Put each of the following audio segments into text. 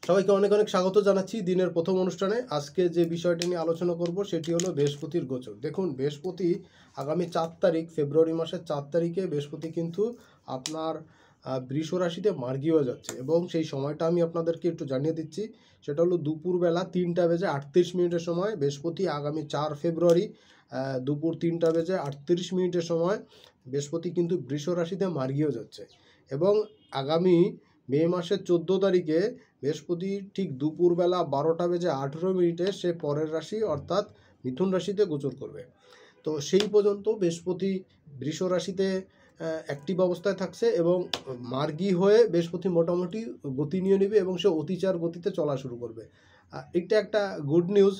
সবাইকে অনেক অনেক স্বাগত জানাচ্ছি দিনের প্রথম অনুষ্ঠানে। আজকে যে বিষয়টি নিয়ে আলোচনা করব সেটি হলো বৃহস্পতির গোচর। দেখুন, বৃহস্পতি আগামী 4 তারিখ, ফেব্রুয়ারি মাসের 4 তারিখে বৃহস্পতি কিন্তু আপনার বৃষ রাশিতে মার্গী হয়ে যাচ্ছে এবং সেই সময়টা আমি আপনাদেরকে একটু জানিয়ে দিচ্ছি। সেটা হলো দুপুরবেলা 3টা বেজে 38 মিনিটের সময় বৃহস্পতি আগামী 4 ফেব্রুয়ারি দুপুর 3টা বেজে 38 মিনিটের সময় বৃহস্পতি কিন্তু বৃষ রাশিতে মার্গী হয়ে যাচ্ছে এবং আগামী মে মাসের 14 তারিখে বৃহস্পতি ঠিক দুপুরবেলা 12টা বেজে 18 মিনিটে সে পরের রাশি অর্থাৎ মিথুন রাশিতে গোচর করবে। তো সেই পর্যন্ত বৃহস্পতি বৃষ রাশিতে অ্যাক্টিভ অবস্থায় থাকছে এবং মার্গী হয়ে বৃহস্পতি মোটামুটি গতি নিয়ে নেবে এবং সে অতিচার গতিতে চলা শুরু করবে। এটা একটা গুড নিউজ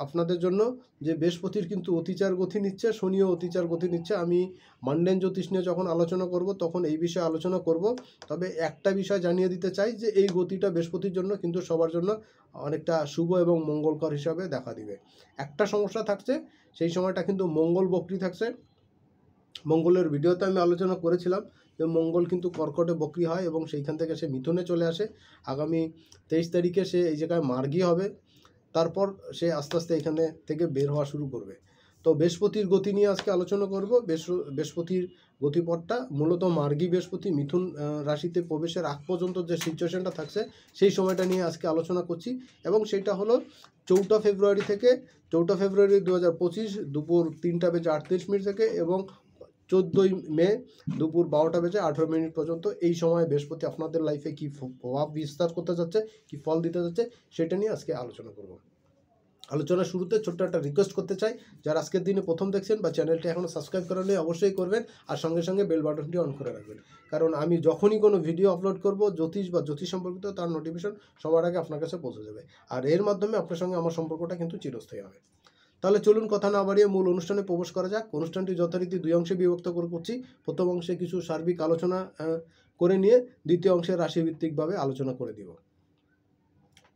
আপনাদের জন্য যে বৃহস্পতির কিন্তু অতিচার গতি নিচ্ছে, শনিও অতিচার গতি নিচ্ছে। আমি মান্ডেন জ্যোতিষ নিয়ে যখন আলোচনা করব তখন এই বিষয়ে আলোচনা করব। তবে একটা বিষয় জানিয়ে দিতে চাই যে এই গতিটা বৃহস্পতির জন্য কিন্তু সবার জন্য অনেকটা শুভ এবং মঙ্গলকর হিসাবে দেখা দিবে। একটা সমস্যা থাকছে, সেই সময়টা কিন্তু মঙ্গল বক্রী থাকছে। মঙ্গলের ভিডিওতে আমি আলোচনা করেছিলাম যে মঙ্গল কিন্তু কর্কটে বক্রী হয় এবং সেইখান থেকে সে মিথুনে চলে আসে। আগামী 23 তারিখে সে এই জায়গায় মার্গী হবে, তারপর সে আস্তে আস্তে এখানে থেকে বের হওয়া শুরু করবে। তো বৃহস্পতির গতি নিয়ে আজকে আলোচনা করব। বৃহস্পতির গতিপথটা মূলত মার্গী বৃহস্পতি মিথুন রাশিতে প্রবেশের আগ পর্যন্ত যে সিচুয়েশনটা থাকছে সেই সময়টা নিয়ে আজকে আলোচনা করছি এবং সেটা হলো 4 ফেব্রুয়ারি থেকে 4 ফেব্রুয়ারি 2025 দুপুর 3টা বেজে 38 মিনিট থেকে এবং 14 মে দুপুর 12টা বেজে 18 মিনিট পর্যন্ত এই সময় বৃহস্পতি আপনাদের লাইফে কী প্রভাব বিস্তার করতে যাচ্ছে, কী ফল দিতে যাচ্ছে, সেটা নিয়ে আজকে আলোচনা করব। আলোচনার শুরুতে ছোট্ট একটা রিকোয়েস্ট করতে চাই, যারা আজকের দিনে প্রথম দেখছেন বা চ্যানেলটি এখনও সাবস্ক্রাইব করা নেই অবশ্যই করবেন আর সঙ্গে সঙ্গে বেল বাটনটি অন করে রাখবেন, কারণ আমি যখনই কোনো ভিডিও আপলোড করব জ্যোতিষ বা জ্যোতিষ সম্পর্কিত তার নোটিফিকেশন সবার আগে আপনার কাছে পৌঁছে যাবে আর এর মাধ্যমে আপনার সঙ্গে আমার সম্পর্কটা কিন্তু চিরস্থায়ী হবে। তাহলে চলুন কথা না বাড়িয়ে মূল অনুষ্ঠানে প্রবেশ করা যাক। অনুষ্ঠানটি যথারীতি 2 অংশে বিভক্ত করছি। প্রথম অংশে কিছু সার্বিক আলোচনা করে নিয়ে দ্বিতীয় অংশে রাশিভিত্তিকভাবে আলোচনা করে দিব।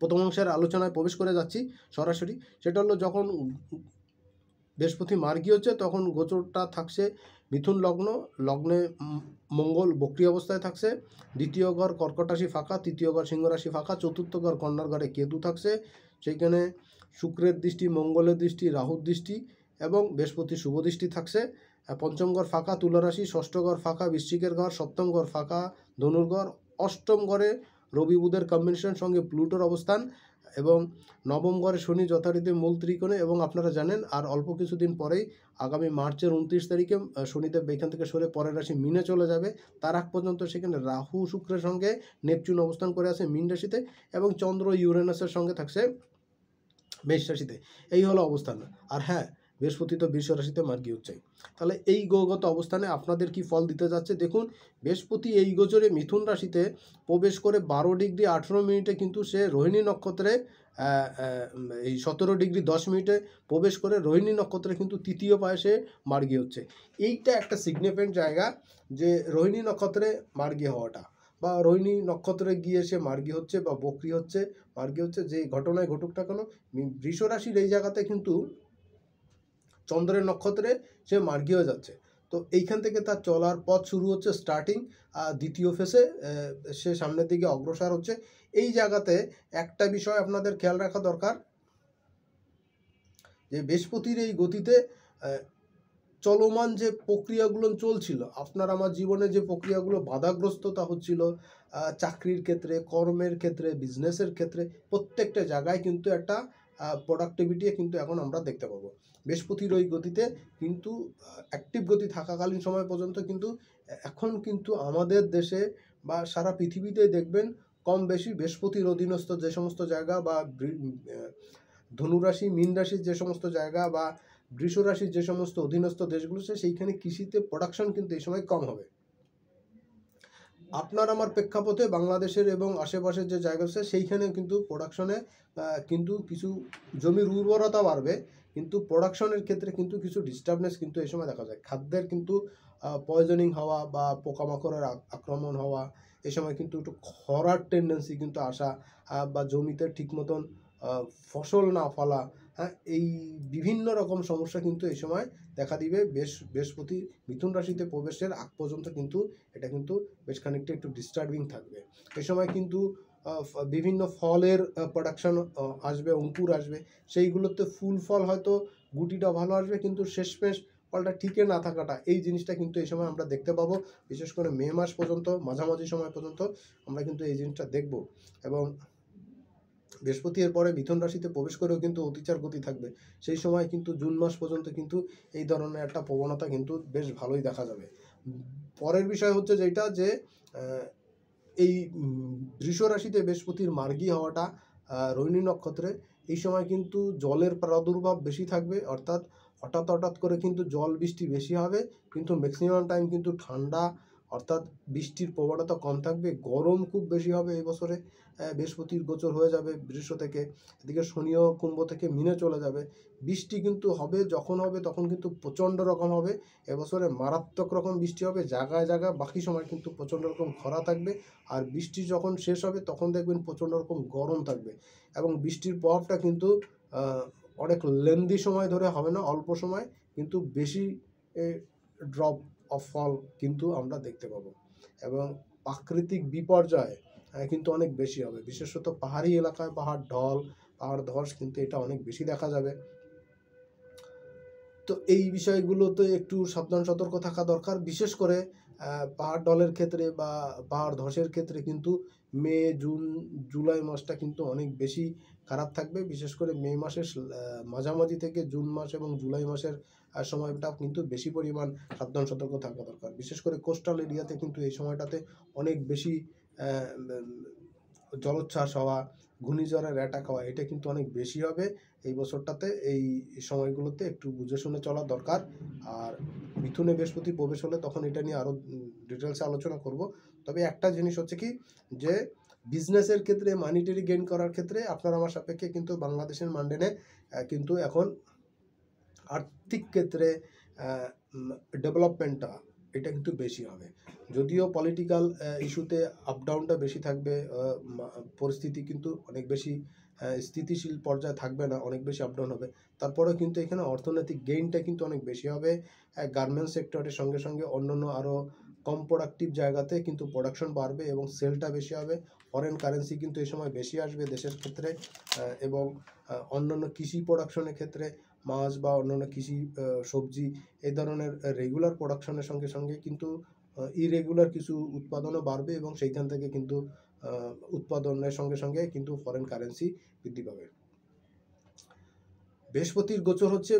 প্রথম অংশের আলোচনায় প্রবেশ করে যাচ্ছি সরাসরি। সেটা হলো যখন বৃহস্পতি মার্গী হচ্ছে তখন গোচরটা থাকছে মিথুন লগ্ন, লগ্নে মঙ্গল বক্রী অবস্থায় থাকছে। দ্বিতীয় ঘর কর্কট রাশি ফাঁকা, তৃতীয় ঘর সিংহ রাশি ফাঁকা, চতুর্থ ঘর কন্যার ঘরে কেতু থাকছে। সেইখানে শুক্রের দৃষ্টি, মঙ্গলের দৃষ্টি, রাহুর দৃষ্টি এবং বৃহস্পতির শুভ দৃষ্টি থাকছে। পঞ্চম ঘর ফাঁকা তুলা রাশি, ষষ্ঠ ঘর ফাঁকা বৃশ্চিকের ঘর, সপ্তম ঘর ফাঁকা ধনুর ঘর, অষ্টম ঘরে রবি বুধের কম্বিনেশন সঙ্গে প্লুটোর অবস্থান এবং নবম ঘরে শনি যথারীতি মূল ত্রিকোণে। এবং আপনারা জানেন আর অল্প কিছুদিন পরেই আগামী মার্চের 29 তারিখে শনিদেব এখান থেকে সরে পরের রাশি মিনে চলে যাবে। তার আগ পর্যন্ত সেখানে রাহু শুক্রের সঙ্গে নেপচুন অবস্থান করে আছে মীন রাশিতে এবং চন্দ্র ইউরেনাসের সঙ্গে থাকছে মেষ রাশিতে। এই হলো অবস্থান। আর হ্যাঁ, বৃহস্পতি তো বৃষ রাশিতে মার্গী হচ্ছে। তাহলে এই গ্রহগত অবস্থানে আপনাদের কি ফল দিতে যাচ্ছে দেখুন। বৃহস্পতি এই গোচরে মিথুন রাশিতে প্রবেশ করে 12 ডিগ্রি 18 মিনিটে কিন্তু সে রোহিণী নক্ষত্রে এই 17 ডিগ্রি 10 মিনিটে প্রবেশ করে রোহিণী নক্ষত্রে কিন্তু তৃতীয় পায়ে সে মার্গী হচ্ছে। এইটা একটা সিগনিফিকেন্ট জায়গা যে রোহিণী নক্ষত্রে মার্গী হওয়াটা বা রোহিণী নক্ষত্রে গিয়ে সে মার্গী হচ্ছে বা বক্রী হচ্ছে, মার্গী হচ্ছে, যে ঘটনায় ঘটুক না কেন বৃষ রাশির এই জায়গাতে কিন্তু চন্দ্রের নক্ষত্রে সে মার্গী হয়ে যাচ্ছে। তো এইখান থেকে তার চলার পথ শুরু হচ্ছে স্টার্টিং, দ্বিতীয় ফেসে সে সামনের দিকে অগ্রসর হচ্ছে। এই জায়গাতে একটা বিষয় আপনাদের খেয়াল রাখা দরকার যে বৃহস্পতির এই গতিতে চলমান যে প্রক্রিয়াগুলো চলছিল, আপনার আমার জীবনে যে প্রক্রিয়াগুলো বাধাগ্রস্ততা হচ্ছিল, চাকরির ক্ষেত্রে, কর্মের ক্ষেত্রে, বিজনেসের ক্ষেত্রে, প্রত্যেকটা জায়গায় কিন্তু একটা প্রোডাক্টিভিটি কিন্তু এখন আমরা দেখতে পাবো। বৃহস্পতির ওই গতিতে কিন্তু অ্যাক্টিভ গতি থাকাকালীন সময় পর্যন্ত কিন্তু এখন কিন্তু আমাদের দেশে বা সারা পৃথিবীতে দেখবেন কম বেশি বৃহস্পতির অধীনস্থ যে সমস্ত জায়গা বা ধনুরাশি মীন রাশির যে সমস্ত জায়গা বা বৃষ রাশির যে সমস্ত অধীনস্থ দেশগুলো আছে সেইখানে কৃষিতে প্রোডাকশন কিন্তু এই সময় কম হবে। আপনার আমার প্রেক্ষাপটে বাংলাদেশের এবং আশেপাশের যে জায়গা আছে সেইখানে কিন্তু প্রোডাকশনে কিন্তু কিছু জমির উর্বরতা বাড়বে, কিন্তু প্রোডাকশনের ক্ষেত্রে কিন্তু কিছু ডিস্টার্বনেস কিন্তু এই সময় দেখা যায়। খাদ্যের কিন্তু পয়জনিং হওয়া বা পোকামাকড়ের আক্রমণ হওয়া, এই সময় কিন্তু একটু খরার টেন্ডেন্সি কিন্তু আসা বা জমিতে ঠিক মতন ফসল না ফলা, হ্যাঁ, এই বিভিন্ন রকম সমস্যা কিন্তু এই সময় দেখা দিবে। বৃহস্পতি মিথুন রাশিতে প্রবেশের আগ পর্যন্ত কিন্তু এটা কিন্তু বেশ খানিকটা একটু ডিস্টার্বিং থাকবে। এই সময় কিন্তু বিভিন্ন ফলের প্রোডাকশন আসবে, অঙ্কুর আসবে, সেইগুলোতে ফুল ফল হয়তো গুটিটা ভালো আসবে, কিন্তু শেষমেশ ফলটা টিকে না থাকাটা, এই জিনিসটা কিন্তু এই সময় আমরা দেখতে পাবো। বিশেষ করে মে মাস পর্যন্ত, মাঝামাঝি সময় পর্যন্ত আমরা কিন্তু এই জিনিসটা দেখব। এবং বৃহস্পতি এর পরে মিথুন রাশিতে প্রবেশ করেও কিন্তু অতিচার গতি থাকবে। সেই সময় কিন্তু জুন মাস পর্যন্ত কিন্তু এই ধরনের একটা প্রবণতা কিন্তু বেশ ভালোই দেখা যাবে। পরের বিষয় হচ্ছে যেটা যে এই বৃষ রাশিতে বৃহস্পতির মার্গী হওয়াটা রোহিণী নক্ষত্রে, এই সময় কিন্তু জলের প্রাদুর্ভাব বেশি থাকবে, অর্থাৎ হঠাৎ হঠাৎ করে কিন্তু জল বৃষ্টি বেশি হবে, কিন্তু ম্যাক্সিমাম টাইম কিন্তু ঠান্ডা, অর্থাৎ বৃষ্টির প্রবণতা কম থাকবে। গরম খুব বেশি হবে এই বছরে। বৃহস্পতির গোচর হয়ে যাবে বৃষ থেকে, এদিকে শনিও কুম্ভ থেকে মিনে চলে যাবে। বৃষ্টি কিন্তু হবে, যখন হবে তখন কিন্তু প্রচণ্ড রকম হবে। এবছরে মারাত্মক রকম বৃষ্টি হবে জায়গায় জায়গায়, বাকি সময় কিন্তু প্রচণ্ড রকম খরা থাকবে। আর বৃষ্টি যখন শেষ হবে তখন দেখবেন প্রচণ্ড রকম গরম থাকবে। এবং বৃষ্টির প্রভাবটা কিন্তু অনেক লেন্দি সময় ধরে হবে না, অল্প সময় কিন্তু বেশি ড্রপ অফ ফল কিন্তু আমরা দেখতে পাবো। এবং প্রাকৃতিক বিপর্যয় কিন্তু অনেক বেশি হবে, বিশেষত পাহাড়ি এলাকায় পাহাড় ঢল, পাহাড় ধস কিন্তু এটা অনেক বেশি দেখা যাবে। তো এই বিষয়গুলোতে একটু সাবধান সতর্ক থাকা দরকার। বিশেষ করে পাহাড় ঢলের ক্ষেত্রে বা পাহাড় ধসের ক্ষেত্রে কিন্তু মে, জুন, জুলাই মাসটা কিন্তু অনেক বেশি খারাপ থাকবে। বিশেষ করে মে মাসের মাঝামাঝি থেকে জুন মাস এবং জুলাই মাসের সময়টা কিন্তু বেশি পরিমাণ সাবধান সতর্ক থাকা দরকার। বিশেষ করে কোস্টাল এরিয়াতে কিন্তু এই সময়টাতে অনেক বেশি জলোচ্ছ্বাস হওয়া, ঘূর্ণিঝড়ের অ্যাটাক হওয়া, এটা কিন্তু অনেক বেশি হবে এই বছরটাতে। এই সময়গুলোতে একটু বুঝে শুনে চলা দরকার। আর মিথুনে বৃহস্পতি প্রবেশ হলে তখন এটা নিয়ে আরও ডিটেলসে আলোচনা করব। তবে একটা জিনিস হচ্ছে কি, যে বিজনেসের ক্ষেত্রে, মানিটারি গেইন করার ক্ষেত্রে আপনার আমার সাপেক্ষে কিন্তু বাংলাদেশের মানডেনে কিন্তু এখন আর্থিক ক্ষেত্রে ডেভেলপমেন্টটা এটা কিন্তু বেশি হবে। যদিও পলিটিক্যাল ইস্যুতে আপ ডাউনটা বেশি থাকবে, পরিস্থিতি কিন্তু অনেক বেশি স্থিতিশীল পর্যায়ে থাকবে না, অনেক বেশি আপ ডাউন হবে। তারপরেও কিন্তু এখানে অর্থনৈতিক গেইনটা কিন্তু অনেক বেশি হবে। গার্মেন্টস সেক্টরের সঙ্গে সঙ্গে অন্যান্য আরও কম প্রোডাক্টিভ জায়গাতে কিন্তু প্রোডাকশন বাড়বে এবং সেলটা বেশি হবে। ফরেন কারেন্সি কিন্তু এই সময় বেশি আসবে দেশের ক্ষেত্রে। এবং অন্যান্য কৃষি প্রোডাকশনের ক্ষেত্রে মাছ বা অন্যান্য কৃষি সবজি, এই ধরনের রেগুলার প্রোডাকশনের সঙ্গে সঙ্গে কিন্তু ইরেগুলার কিছু উৎপাদনও বাড়বে এবং সেইখান থেকে কিন্তু উৎপাদনের সঙ্গে সঙ্গে কিন্তু ফরেন কারেন্সি বৃদ্ধি পাবে। বৃহস্পতির গোচর হচ্ছে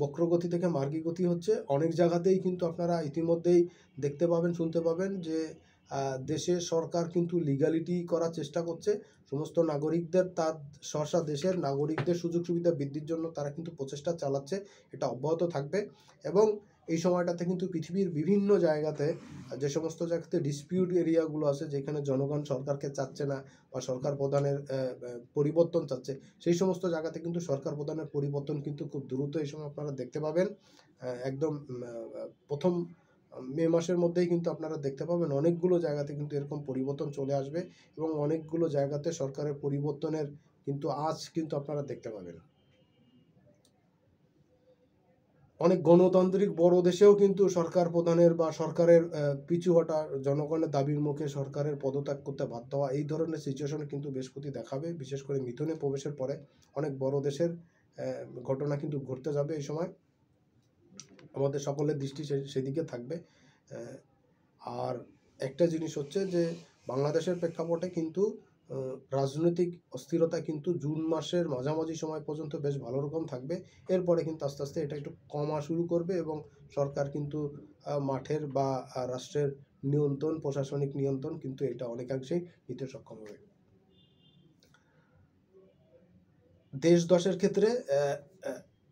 বক্রগতি থেকে মার্গী গতি হচ্ছে। অনেক জায়গাতেই কিন্তু আপনারা ইতিমধ্যেই দেখতে পাবেন, শুনতে পাবেন যে দেশে সরকার কিন্তু লিগ্যালিটি করার চেষ্টা করছে। সমস্ত নাগরিকদের, তার স্ব দেশের নাগরিকদের সুযোগ সুবিধা বৃদ্ধির জন্য তারা কিন্তু প্রচেষ্টা চালাচ্ছে। এটা অব্যাহত থাকবে। এবং এই সময়টাতে কিন্তু পৃথিবীর বিভিন্ন জায়গাতে, যে সমস্ত জায়গাতে ডিসপিউট এরিয়াগুলো আছে, যেখানে জনগণ সরকারকে চাচ্ছে না বা সরকার প্রধানের পরিবর্তন চাচ্ছে, সেই সমস্ত জায়গাতে কিন্তু সরকার প্রধানের পরিবর্তন কিন্তু খুব দ্রুত এই সময় আপনারা দেখতে পাবেন। একদম প্রথম মে মাসের মধ্যেই কিন্তু আপনারা দেখতে পাবেন অনেকগুলো জায়গাতে কিন্তু এরকম পরিবর্তন চলে আসবে এবং অনেকগুলো জায়গাতে সরকারের পরিবর্তনের কিন্তু আজ কিন্তু আপনারা দেখতে পাবেন। অনেক গণতান্ত্রিক বড় দেশেও কিন্তু সরকার প্রধানের বা সরকারের পিছু হটা, জনগণের দাবির মুখে সরকারের পদত্যাগ করতে বাধ্য হওয়া, এই ধরনের সিচুয়েশন কিন্তু বৃহস্পতি দেখাবে। বিশেষ করে মিথুনে প্রবেশের পরে অনেক বড় দেশের ঘটনা কিন্তু ঘটতে যাবে এই সময়। আমাদের সকলের দৃষ্টি সেদিকে থাকবে। আর একটা জিনিস হচ্ছে যে বাংলাদেশের প্রেক্ষাপটে কিন্তু রাজনৈতিক অস্থিরতা কিন্তু জুন মাসের মাঝামাঝি সময় পর্যন্ত বেশ ভালো রকম থাকবে। এরপরে কিন্তু আস্তে আস্তে এটা একটু কমা শুরু করবে এবং সরকার কিন্তু মাঠের বা রাষ্ট্রের নিয়ন্ত্রণ, প্রশাসনিক নিয়ন্ত্রণ কিন্তু এটা অনেকাংশেই নিতে সক্ষম হবে। দেশ দশের ক্ষেত্রে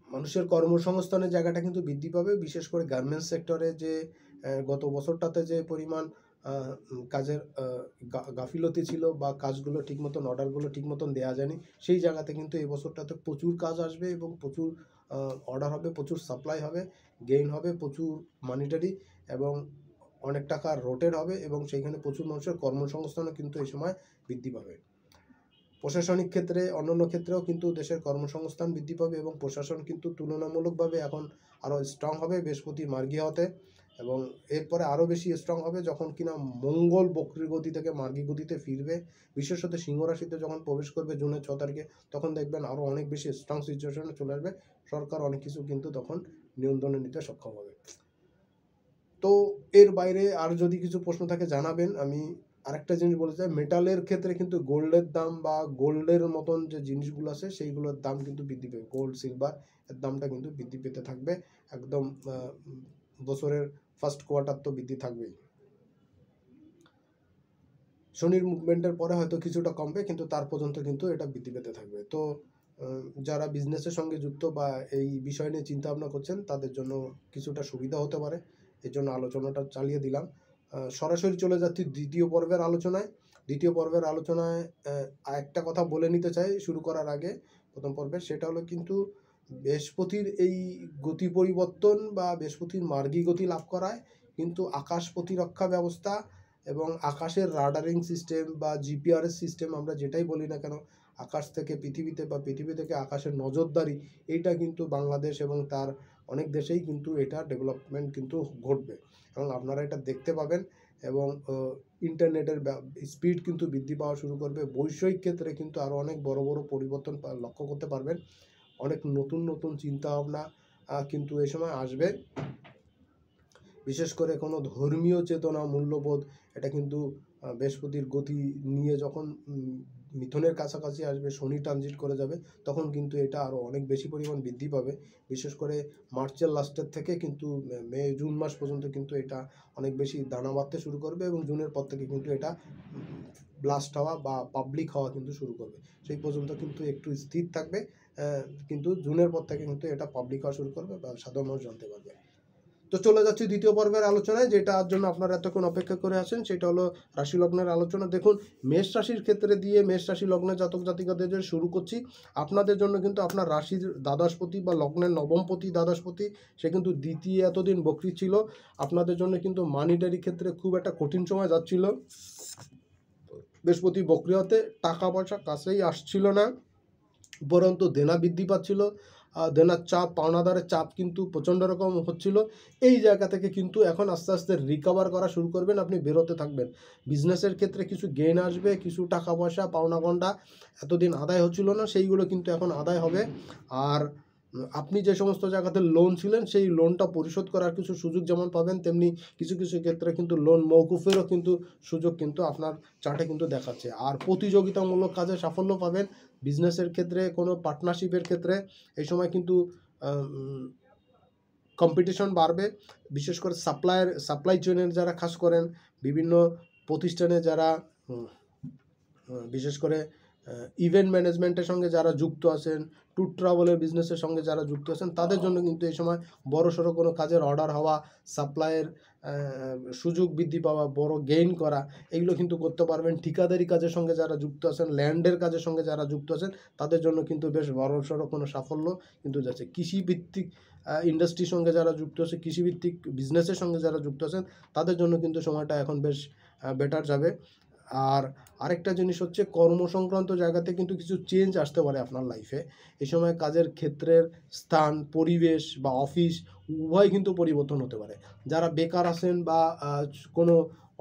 মানুষের কর্মসংস্থানের জায়গাটা কিন্তু বৃদ্ধি পাবে। বিশেষ করে গার্মেন্টস সেক্টরে যে গত বছরটাতে যে পরিমাণ কাজের গাফিলতি ছিল বা কাজগুলো ঠিক মতন, অর্ডারগুলো ঠিক মতন দেওয়া যায়নি, সেই জায়গাতে কিন্তু এই বছরটাতে প্রচুর কাজ আসবে এবং প্রচুর অর্ডার হবে, প্রচুর সাপ্লাই হবে, গেইন হবে, প্রচুর মানিটারি এবং অনেক টাকা রোটেট হবে এবং সেইখানে প্রচুর মানুষের কর্মসংস্থানও কিন্তু এই সময় বৃদ্ধি পাবে। প্রশাসনিক ক্ষেত্রে, অন্যান্য ক্ষেত্রেও কিন্তু দেশের কর্মসংস্থান বৃদ্ধি পাবে এবং প্রশাসন কিন্তু তুলনামূলকভাবে এখন আরও স্ট্রং হবে বৃহস্পতি মার্গী হতে। এবং এরপরে আরও বেশি স্ট্রং হবে যখন কিনা মঙ্গল বক্রী গতি থেকে মার্গী গতিতে ফিরবে, বিশেষত সিংহ রাশিতে যখন প্রবেশ করবে জুনের 6 তারিখে, তখন দেখবেন আরও অনেক বেশি স্ট্রং সিচুয়েশনে চলে আসবে। সরকার অনেক কিছু কিন্তু তখন নিয়ন্ত্রণে নিতে সক্ষম হবে। তো এর বাইরে আর যদি কিছু প্রশ্ন থাকে জানাবেন। আমি আরেকটা জিনিস বলতে চাই, মেটালের ক্ষেত্রে কিন্তু গোল্ডের দাম বা গোল্ডের মতন যে জিনিসগুলো আছে সেইগুলোর দাম কিন্তু বৃদ্ধি পাবে। গোল্ড সিলভার এর দামটা কিন্তু বৃদ্ধি পেতে থাকবে একদম। বছরের ফার্স্ট কোয়ার্টার তো বৃদ্ধি থাকবেই। শনির মুভমেন্টের পরে হয়তো কিছুটা কমবে, কিন্তু তার পর্যন্ত কিন্তু এটা বৃদ্ধি পেতে থাকবে। তো যারা বিজনেসের সঙ্গে যুক্ত বা এই বিষয় নিয়ে চিন্তা ভাবনা করছেন তাদের জন্য কিছুটা সুবিধা হতে পারে, এর জন্য আলোচনাটা চালিয়ে দিলাম। সরাসরি চলে যাচ্ছি দ্বিতীয় পর্বের আলোচনায়। দ্বিতীয় পর্বের আলোচনায় আরেকটা কথা বলে নিতে চাই শুরু করার আগে, প্রথম পর্বে, সেটা হলো কিন্তু বৃহস্পতির এই গতি পরিবর্তন বা বৃহস্পতির মার্গী গতি লাভ করায় কিন্তু আকাশ প্রতিরক্ষা ব্যবস্থা এবং আকাশের রাডারিং সিস্টেম বা জিপিআরএস সিস্টেম আমরা যেটাই বলি না কেন, আকাশ থেকে পৃথিবীতে বা পৃথিবী থেকে আকাশের নজরদারি, এইটা কিন্তু বাংলাদেশ এবং তার অনেক দেশেই কিন্তু এটা ডেভেলপমেন্ট কিন্তু ঘটবে এবং আপনারা এটা দেখতে পাবেন। এবং ইন্টারনেটের স্পিড কিন্তু বৃদ্ধি পাওয়া শুরু করবে। বৈষয়িক ক্ষেত্রে কিন্তু আরও অনেক বড় বড় পরিবর্তন লক্ষ্য করতে পারবেন। অনেক নতুন নতুন চিন্তাভাবনা কিন্তু এই সময় আসবে। বিশেষ করে কোনো ধর্মীয় চেতনা, মূল্যবোধ, এটা কিন্তু বৃহস্পতির গতি নিয়ে যখন মিথুনের কাছাকাছি আসবে, শনি ট্রানজিট করে যাবে, তখন কিন্তু এটা আরও অনেক বেশি পরিমাণ বৃদ্ধি পাবে। বিশেষ করে মার্চের লাস্টের থেকে কিন্তু মে জুন মাস পর্যন্ত কিন্তু এটা অনেক বেশি দানা বাঁধতে শুরু করবে এবং জুনের পর থেকে কিন্তু এটা ব্লাস্ট হওয়া বা পাবলিক হওয়া কিন্তু শুরু করবে। সেই পর্যন্ত কিন্তু একটু স্থির থাকবে, কিন্তু জুনের পর থেকে কিন্তু এটা পাবলিক হওয়া শুরু করবে বা সাধারণ মানুষ জানতে পারবে। তো চলে যাচ্ছি দ্বিতীয় পর্বের আলোচনায়, যেটার জন্য আপনারা এতক্ষণ অপেক্ষা করে আছেন, সেটা হলো রাশি লগ্নের আলোচনা। দেখুন, মেষ রাশির ক্ষেত্রে দিয়ে মেষ রাশি লগ্নের জাতক জাতিকাদের শুরু করছি। আপনাদের জন্য কিন্তু আপনার রাশির দ্বাদশপতি বা লগ্নের নবমপতি দ্বাদশপতি, সে কিন্তু দ্বিতীয় এতদিন বকরি ছিল। আপনাদের জন্য কিন্তু মানিটারি ক্ষেত্রে খুব একটা কঠিন সময় যাচ্ছিল। বৃহস্পতি বকরি হতে টাকা পয়সা কাছেই আসছিল না, উপরন্তু দেনা বৃদ্ধি পাচ্ছিল। দেনার চাপ, পাওনাদারের চাপ কিন্তু প্রচণ্ড রকম হচ্ছিল। এই জায়গা থেকে কিন্তু এখন আস্তে আস্তে রিকভার করা শুরু করবেন, আপনি বেরোতে থাকবেন। বিজনেসের ক্ষেত্রে কিছু গেইন আসবে, কিছু টাকা পয়সা পাওনা গন্ডা এতদিন আদায় হচ্ছিল না, সেইগুলো কিন্তু এখন আদায় হবে। আর আপনি যে সমস্ত জায়গাতে লোন ছিলেন সেই লোনটা পরিশোধ করার কিছু সুযোগ যেমন পাবেন, তেমনি কিছু কিছু ক্ষেত্রে কিন্তু লোন মওকুফেরও কিন্তু সুযোগ কিন্তু আপনার চার্টে কিন্তু দেখাচ্ছে। আর প্রতিযোগিতামূলক কাজে সাফল্য পাবেন। বিজনেসের ক্ষেত্রে, কোনো পার্টনারশিপের ক্ষেত্রে এই সময় কিন্তু কম্পিটিশন বাড়বে। বিশেষ করে সাপ্লাই চেনের যারা কাজ করেন, বিভিন্ন প্রতিষ্ঠানে যারা বিশেষ করে ইভেন্ট ম্যানেজমেন্টের সঙ্গে যারা যুক্ত আছেন, ট্যুর ট্রাভেলের বিজনেসের সঙ্গে যারা যুক্ত আছেন, তাদের জন্য কিন্তু এই সময় বড়সড় কোনো কাজের অর্ডার হওয়া, সাপ্লাইয়ের সুযোগ বৃদ্ধি পাওয়া, বড় গেইন করা, এগুলো কিন্তু করতে পারবেন। ঠিকাদারি কাজের সঙ্গে যারা যুক্ত আছেন, ল্যান্ডের কাজের সঙ্গে যারা যুক্ত আছেন, তাদের জন্য কিন্তু বেশ বড়সড় কোনো সাফল্য কিন্তু যাচ্ছে। কৃষিভিত্তিক ইন্ডাস্ট্রির সঙ্গে যারা যুক্ত আছে, কৃষিভিত্তিক বিজনেসের সঙ্গে যারা যুক্ত আছেন, তাদের জন্য কিন্তু সময়টা এখন বেশ বেটার যাবে। আর আরেকটা জিনিস হচ্ছে, কর্মসংক্রান্ত জায়গাতে কিন্তু কিছু চেঞ্জ আসতে পারে আপনার লাইফে। এই সময় কাজের ক্ষেত্রের স্থান, পরিবেশ বা অফিস উভয় কিন্তু পরিবর্তন হতে পারে। যারা বেকার আছেন বা কোনো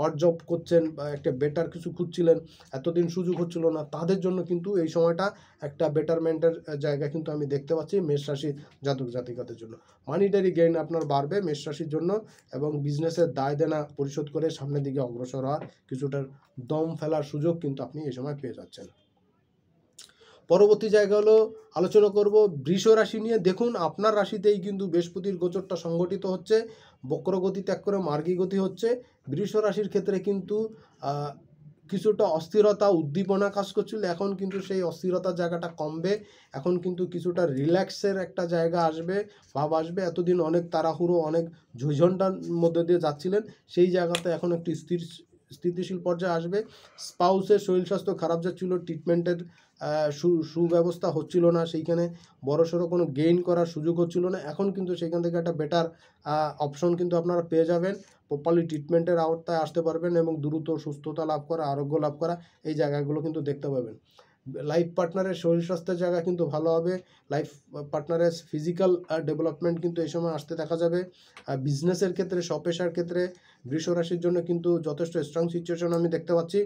অড জব করছেন বা একটা বেটার কিছু খুঁজছিলেন, এতদিন সুযোগ হচ্ছিল না, তাদের জন্য কিন্তু এই সময়টা একটা বেটারমেন্টের জায়গা কিন্তু আমি দেখতে পাচ্ছি মেষ রাশির জাতক জাতিকাদের জন্য। মানিটারি গেইন আপনার বাড়বে মেষ রাশির জন্য, এবং বিজনেসের দায় দেনা পরিশোধ করে সামনের দিকে অগ্রসর হওয়ার কিছুটা দম ফেলার সুযোগ কিন্তু আপনি এই সময় পেয়ে যাচ্ছেন। পরবর্তী জায়গা হলো আলোচনা করব বৃষ রাশি নিয়ে। দেখুন, আপনার রাশিতেই কিন্তু বৃহস্পতির গোচরটা সংগঠিত হচ্ছে, বক্রগতি ত্যাগ করে মার্গী গতি হচ্ছে। বৃষ রাশির ক্ষেত্রে কিন্তু কিছুটা অস্থিরতা, উদ্দীপনা কাজ করছিল, এখন কিন্তু সেই অস্থিরতার জায়গাটা কমবে। এখন কিন্তু কিছুটা রিল্যাক্সের একটা জায়গা আসবে, ভাব আসবে। এতদিন অনেক তাড়াহুড়ো, অনেক ঝুঁঝন্টার মধ্যে দিয়ে যাচ্ছিলেন, সেই জায়গাতে এখন একটু স্থিতিশীল পর্যায়ে আসবে। স্পাউসের শরীর স্বাস্থ্য খারাপ যাচ্ছিল, ট্রিটমেন্টের সুব্যবস্থা হচ্ছিল না, সেইখানে বড়সড় কোনো গেইন করার সুযোগ হচ্ছিল না। এখন কিন্তু সেখান থেকে একটা বেটার অপশন কিন্তু আপনারা পেয়ে যাবেন। প্রপারলি ট্রিটমেন্টের আওতায় আসতে পারবেন এবং দ্রুত সুস্থতা লাভ করা, আরোগ্য লাভ করা, এই জায়গাগুলো কিন্তু দেখতে পাবেন। লাইফ পার্টনারের শরীর স্বাস্থ্যের জায়গা কিন্তু ভালো হবে। লাইফ পার্টনারের ফিজিক্যাল ডেভেলপমেন্ট কিন্তু এই সময় আসতে দেখা যাবে। বিজনেসের ক্ষেত্রে, স্বপেশার ক্ষেত্রে বৃষ রাশির জন্য কিন্তু যথেষ্ট স্ট্রং সিচুয়েশন আমি দেখতে পাচ্ছি।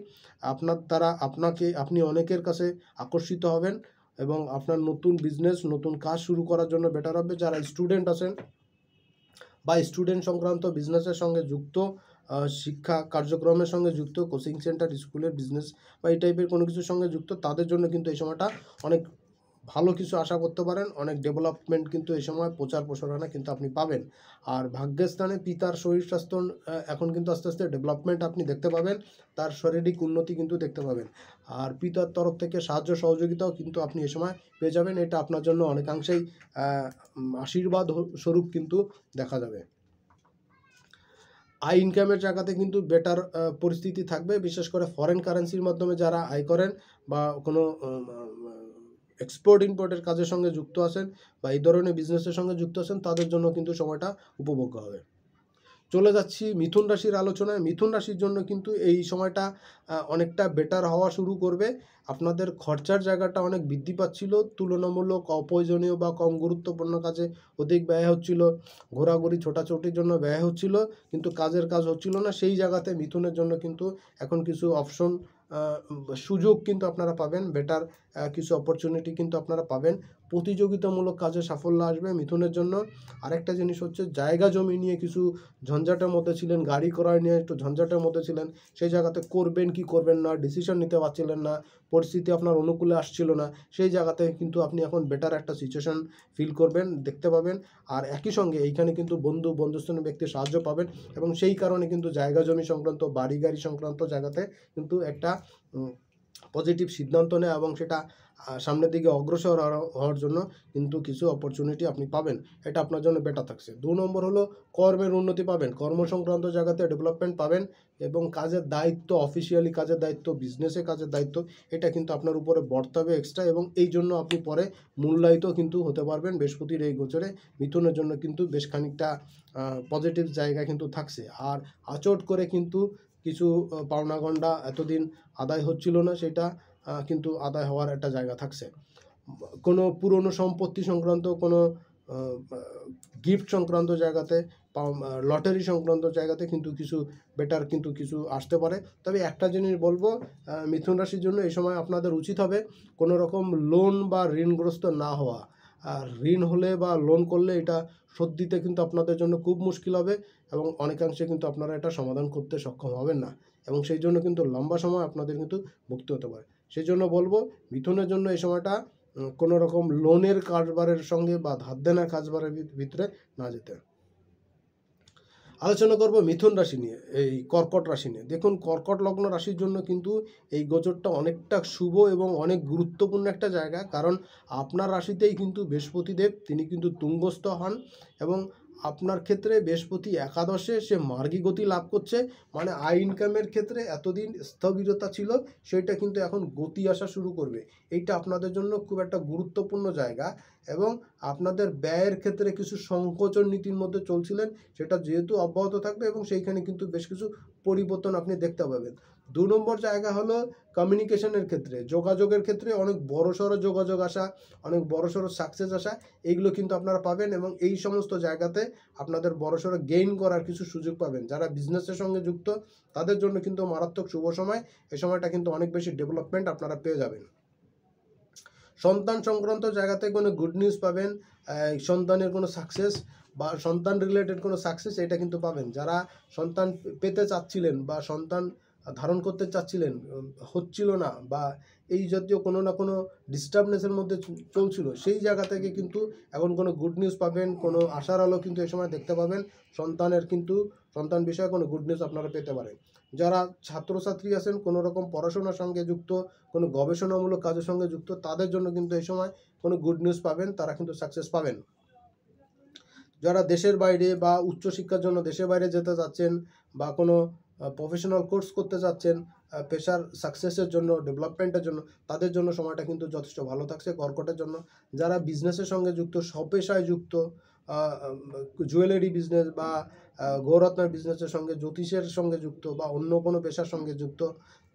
আপনার দ্বারা আপনি অনেকের কাছে আকর্ষিত হবেন এবং আপনার নতুন বিজনেস, নতুন কাজ শুরু করার জন্য বেটার হবে। যারা স্টুডেন্ট আছেন বা স্টুডেন্ট সংক্রান্ত বিজনেসের সঙ্গে যুক্ত, শিক্ষা কার্যক্রমের সঙ্গে যুক্ত, কোচিং সেন্টার, স্কুলের বিজনেস বা এই টাইপের কোনো কিছুর সঙ্গে যুক্ত, তাদের জন্য কিন্তু এই সময়টা অনেক ভালো কিছু আশা করতে পারেন। অনেক ডেভেলপমেন্ট কিন্তু এই সময় প্রচার প্রসারণা কিন্তু আপনি পাবেন। আর ভাগ্যের স্থানে পিতার শরীর স্বাস্থ্য এখন কিন্তু আস্তে আস্তে ডেভেলপমেন্ট আপনি দেখতে পাবেন, তার শারীরিক উন্নতি কিন্তু দেখতে পাবেন। আর পিতার তরফ থেকে সাহায্য সহযোগিতাও কিন্তু আপনি এ সময় পেয়ে যাবেন। এটা আপনার জন্য অনেকাংশেই আশীর্বাদ স্বরূপ কিন্তু দেখা যাবে। আয় ইনকামের জায়গাতে কিন্তু বেটার পরিস্থিতি থাকবে। বিশেষ করে ফরেন কারেন্সির মাধ্যমে যারা আয় করেন বা কোনো এক্সপোর্ট ইম্পোর্টের কাজের সঙ্গে যুক্ত আছেন বা এই ধরনের বিজনেসের সঙ্গে যুক্ত আছেন, তাদের জন্য কিন্তু সময়টা উপভোগ্য হবে। চলে যাচ্ছি মিথুন রাশির আলোচনায়। মিথুন রাশির জন্য কিন্তু এই সময়টা অনেকটা বেটার হওয়া শুরু করবে। আপনাদের খরচার জায়গাটা অনেক বৃদ্ধি পাচ্ছিল, তুলনামূলক অপ্রয়োজনীয় বা কম গুরুত্বপূর্ণ কাজে অধিক ব্যয় হচ্ছিল, ঘোরাঘুরি ছোটাছুটির জন্য ব্যয় হচ্ছিল, কিন্তু কাজের কাজ হচ্ছিল না। সেই জায়গাতে মিথুনের জন্য কিন্তু এখন কিছু অপশন, সুযোগ কিন্তু আপনারা পাবেন, বেটার কিছু অপরচুনিটি কিন্তু আপনারা পাবেন। প্রতিযোগিতামূলক কাজে সাফল্য আসবে মিথুনের জন্য। আরেকটা জিনিস হচ্ছে, জায়গা জমি নিয়ে কিছু ঝঞ্ঝাটের মধ্যে ছিলেন, গাড়ি ক্রয় নিয়ে একটু ঝঞ্ঝাটের মধ্যে ছিলেন, সেই জায়গাতে করবেন কি করবেন না ডিসিশন নিতে পারছিলেন না, পরিস্থিতি আপনার অনুকূলে আসছিল না, সেই জায়গাতে কিন্তু আপনি এখন বেটার একটা সিচুয়েশন ফিল করবেন, দেখতে পাবেন। আর একই সঙ্গে এইখানে কিন্তু বন্ধুস্থানীয় ব্যক্তির সাহায্য পাবেন এবং সেই কারণে কিন্তু জায়গা জমি সংক্রান্ত, বাড়ি গাড়ি সংক্রান্ত জায়গাতে কিন্তু একটা পজিটিভ সিদ্ধান্ত নেয় এবং সেটা সামনের দিকে অগ্রসর হওয়ার জন্য কিন্তু কিছু অপরচুনিটি আপনি পাবেন। এটা আপনার জন্য বেটার থাকছে। 2 নম্বর হলো কর্মের উন্নতি পাবেন, কর্ম সংক্রান্ত জায়গাতে ডেভেলপমেন্ট পাবেন এবং কাজের দায়িত্ব, অফিসিয়ালি কাজের দায়িত্ব, বিজনেসে কাজের দায়িত্ব, এটা কিন্তু আপনার উপরে বর্তাবে এক্সট্রা এবং এই জন্য আপনি পরে মূল্যায়িত কিন্তু হতে পারবেন। বৃহস্পতির এই গোচরে মিথুনের জন্য কিন্তু বেশ খানিকটা পজিটিভ জায়গা কিন্তু থাকছে। আর আচট করে কিন্তু কিছু পাওনা গন্ডা এতদিন আদায় হচ্ছিল না, সেটা কিন্তু আদায় হওয়ার একটা জায়গা থাকছে। কোনো পুরনো সম্পত্তি সংক্রান্ত কোনো গিফট সংক্রান্ত জায়গাতে, লটারি সংক্রান্ত জায়গাতে কিন্তু কিছু বেটার কিন্তু কিছু আসতে পারে। তবে একটা জিনিস বলবো, মিথুন রাশির জন্য এই সময় আপনাদের উচিত হবে কোনো রকম লোন বা ঋণগ্রস্ত না হওয়া। আর ঋণ হলে বা লোন করলে এটা শোধ দিতে কিন্তু আপনাদের জন্য খুব মুশকিল হবে এবং অনেকাংশে কিন্তু আপনারা এটা সমাধান করতে সক্ষম হবেন না এবং সেই জন্য কিন্তু লম্বা সময় আপনাদের কিন্তু ভুগতে হতে পারে। সেই জন্য বলবো মিথুনের জন্য এই সময়টা কোনো রকম লোনের কারবারের সঙ্গে বা ধার দেনার কারবারের ভিতরে না যেতে। আলোচনা করব মিথুন রাশি নিয়ে, এই কর্কট রাশি নিয়ে। দেখুন, কর্কট লগ্ন রাশির জন্য কিন্তু এই গোচরটা অনেকটা শুভ এবং অনেক গুরুত্বপূর্ণ একটা জায়গা। কারণ আপনার রাশিতেই কিন্তু বৃহস্পতিদেব, তিনি কিন্তু তুঙ্গস্থ হন এবং আপনার ক্ষেত্রে বৃহস্পতি একাদশে সে মার্গী গতি লাভ করছে। মানে আয় ইনকামের ক্ষেত্রে এতদিন স্থবিরতা ছিল, সেটা কিন্তু এখন গতি আসা শুরু করবে। এইটা আপনাদের জন্য খুব একটা গুরুত্বপূর্ণ জায়গা এবং আপনাদের ব্যয়ের ক্ষেত্রে কিছু সংকোচন নীতির মধ্যে চলছিলেন, সেটা যেহেতু অব্যাহত থাকবে এবং সেইখানে কিন্তু বেশ কিছু পরিবর্তন আপনি দেখতে পাবেন। 2 নম্বর জায়গা হলো কমিউনিকেশনের ক্ষেত্রে, যোগাযোগের ক্ষেত্রে অনেক বড়সড় যোগাযোগ আসা, অনেক বড়সড় সাকসেস আসা, এইগুলো কিন্তু আপনারা পাবেন এবং এই সমস্ত জায়গাতে আপনাদের বড়সড় গেইন করার কিছু সুযোগ পাবেন। যারা বিজনেসের সঙ্গে যুক্ত, তাদের জন্য কিন্তু মারাত্মক শুভ সময়। এই সময়টা কিন্তু অনেক বেশি ডেভেলপমেন্ট আপনারা পেয়ে যাবেন। সন্তান সংক্রান্ত জায়গাতে কোনো গুড নিউজ পাবেন, সন্তানের কোনো সাকসেস বা সন্তান রিলেটেড কোনো সাকসেস, এটা কিন্তু পাবেন। যারা সন্তান পেতে চাচ্ছিলেন বা সন্তান ধারণ করতে চাচ্ছিলেন, হচ্ছিল না বা এই জাতীয় কোনো না কোনো ডিস্টার্বনেসের মধ্যে চলছিল, সেই জায়গা থেকে কিন্তু এখন কোনো গুড নিউজ পাবেন, কোনো আশার আলো কিন্তু এই সময় দেখতে পাবেন। সন্তান বিষয়ে কোনো গুড নিউজ আপনারা পেতে পারেন। যারা ছাত্রছাত্রী আছেন, কোনো রকম পড়াশোনার সঙ্গে যুক্ত, কোনো গবেষণামূলক কাজের সঙ্গে যুক্ত, তাদের জন্য কিন্তু এই সময় কোনো গুড নিউজ পাবেন, তারা কিন্তু সাকসেস পাবেন। যারা দেশের বাইরে বা উচ্চশিক্ষার জন্য দেশের বাইরে যেতে চাচ্ছেন বা কোনো প্রফেশনাল কোর্স করতে চাচ্ছেন, পেশার সাকসেসের জন্য, ডেভেলপমেন্টের জন্য, তাদের জন্য সময়টা কিন্তু যথেষ্ট ভালো থাকছে কর্কটের জন্য। যারা বিজনেসের সঙ্গে যুক্ত, স্বপেশায় যুক্ত, জুয়েলারি বিজনেস বা গৌরত্নের বিজনেসের সঙ্গে, জ্যোতিষের সঙ্গে যুক্ত বা অন্য কোনো পেশার সঙ্গে যুক্ত,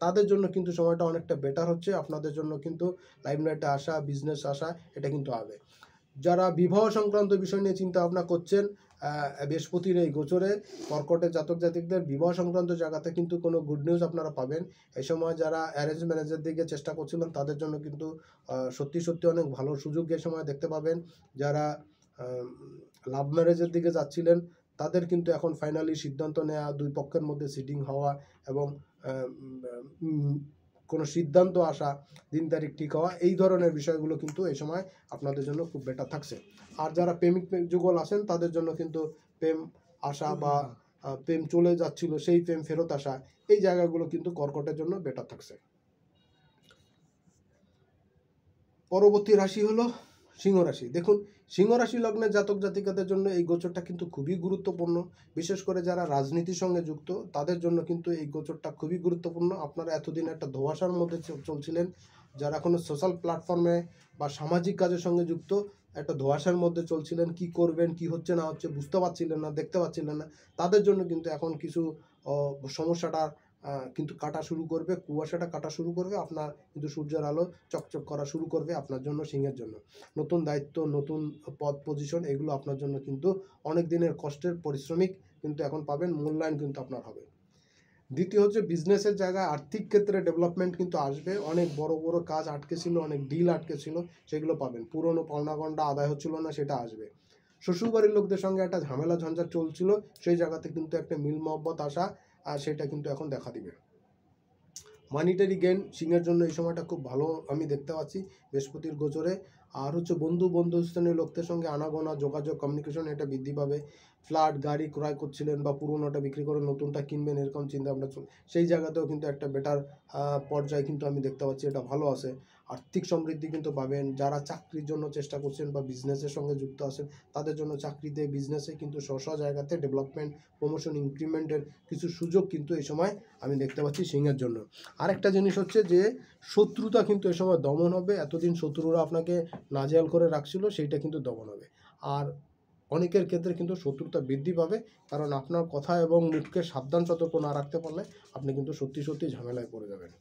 তাদের জন্য কিন্তু সময়টা অনেকটা বেটার হচ্ছে। আপনাদের জন্য কিন্তু লাইমলাইটে আসা, বিজনেস আসা, এটা কিন্তু হবে। যারা বিবাহ সংক্রান্ত বিষয় নিয়ে চিন্তা ভাবনা করছেন, বৃহস্পতির এই গোচরে কর্কটের জাতক জাতিকদের বিবাহ সংক্রান্ত জায়গাতে কিন্তু কোনো গুড নিউজ আপনারা পাবেন। এই সময় যারা অ্যারেঞ্জ ম্যারেজের দিকে চেষ্টা করছিলেন তাদের জন্য কিন্তু সত্যি সত্যি অনেক ভালো সুযোগ এই সময় দেখতে পাবেন। যারা লাভ ম্যারেজের দিকে যাচ্ছিলেন তাদের কিন্তু এখন ফাইনালি সিদ্ধান্ত নেওয়া, দুই পক্ষের মধ্যে সিটিং হওয়া এবং কোনো সিদ্ধান্ত আসা, দিন তারিখ ঠিক হওয়া, এই ধরনের বিষয়গুলো কিন্তু এই সময় আপনাদের জন্য খুব বেটার থাকছে। আর যারা প্রেমিক যুগল আছেন তাদের জন্য কিন্তু প্রেম আসা বা প্রেম চলে যাচ্ছিল সেই প্রেম ফেরত আসা, এই জায়গাগুলো কিন্তু কর্কটের জন্য বেটার থাকছে। পরবর্তী রাশি হলো সিংহ রাশি। দেখুন, সিংহ রাশি লগ্নের জাতক জাতিকাদের জন্য এই গোচরটা কিন্তু খুবই গুরুত্বপূর্ণ। বিশেষ করে যারা রাজনীতির সঙ্গে যুক্ত তাদের জন্য কিন্তু এই গোচরটা খুবই গুরুত্বপূর্ণ। আপনারা এতদিন একটা ধোঁয়াশার মধ্যে চলছিলেন, যারা কোনো সোশ্যাল প্ল্যাটফর্মে বা সামাজিক কাজের সঙ্গে যুক্ত একটা ধোঁয়াশার মধ্যে চলছিলেন, কি করবেন, কি হচ্ছে না হচ্ছে বুঝতে পারছিলেন না, দেখতে পাচ্ছিলেন না, তাদের জন্য কিন্তু এখন কিছু সমস্যাটা কিন্তু কাটা শুরু করবে, কুয়াশাটা কাটা শুরু করবে, আপনার কিন্তু সূর্যের আলো চকচক করা শুরু করবে আপনার জন্য, সিংহের জন্য। নতুন দায়িত্ব, নতুন পদ পজিশন, এগুলো আপনার জন্য কিন্তু অনেক দিনের কষ্টের পরিশ্রমিক কিন্তু এখন পাবেন, মূল্যায়ন কিন্তু আপনার হবে। দ্বিতীয় হচ্ছে বিজনেসের জায়গায় আর্থিক ক্ষেত্রে ডেভেলপমেন্ট কিন্তু আসবে। অনেক বড় বড় কাজ আটকে ছিল, অনেক ডিল আটকে ছিল, সেগুলো পাবেন। পুরনো পাওনাগন্ডা আদায় হচ্ছিল না, সেটা আসবে। শ্বশুরবাড়ির লোকদের সঙ্গে একটা ঝামেলা ঝঞ্ঝাট চলছিল, সেই জায়গাতে কিন্তু একটা মিল মহব্বত আসা, আর সেটা কিন্তু এখন দেখা দিবে। মানিটারি গেইন সিংহের জন্য এই সময়টা খুব ভালো আমি দেখতে পাচ্ছি বৃহস্পতির গোচরে। আর হচ্ছে বন্ধুস্থানীয় লোকদের সঙ্গে আনাগোনা, যোগাযোগ, কমিউনিকেশন, এটা বৃদ্ধি পাবে। ফ্ল্যাট, গাড়ি ক্রয় করছিলেন বা পুরোনোটা বিক্রি করে নতুনটা কিনবেন, এরকম চিন্তা ভাবনা সেই জায়গাতেও কিন্তু একটা বেটার পর্যায়ে কিন্তু আমি দেখতে পাচ্ছি, এটা ভালো আছে। আর্থিক সমৃদ্ধি কিন্তু পাবেন। যারা চাকরির জন্য চেষ্টা করছেন বা বিজনেসের সঙ্গে যুক্ত আছেন তাদের জন্য চাকরিতে, বিজনেসে কিন্তু স্ব জায়গাতে ডেভেলপমেন্ট, প্রমোশন, ইনক্রিমেন্টের কিছু সুযোগ কিন্তু এই সময় আমি দেখতে পাচ্ছি সিংহের জন্য। আরেকটা জিনিস হচ্ছে যে শত্রুতা কিন্তু এ সময় দমন হবে। এতদিন শত্রুরা আপনাকে নাজেহাল করে রাখছিল, সেইটা কিন্তু দমন হবে। আর অনেকের ক্ষেত্রে কিন্তু শত্রুতা বৃদ্ধি পাবে, কারণ আপনার কথা এবং মুখকে সাবধান সতর্ক না রাখতে পারলে আপনি কিন্তু সত্যি সত্যি ঝামেলায় পড়ে যাবেন।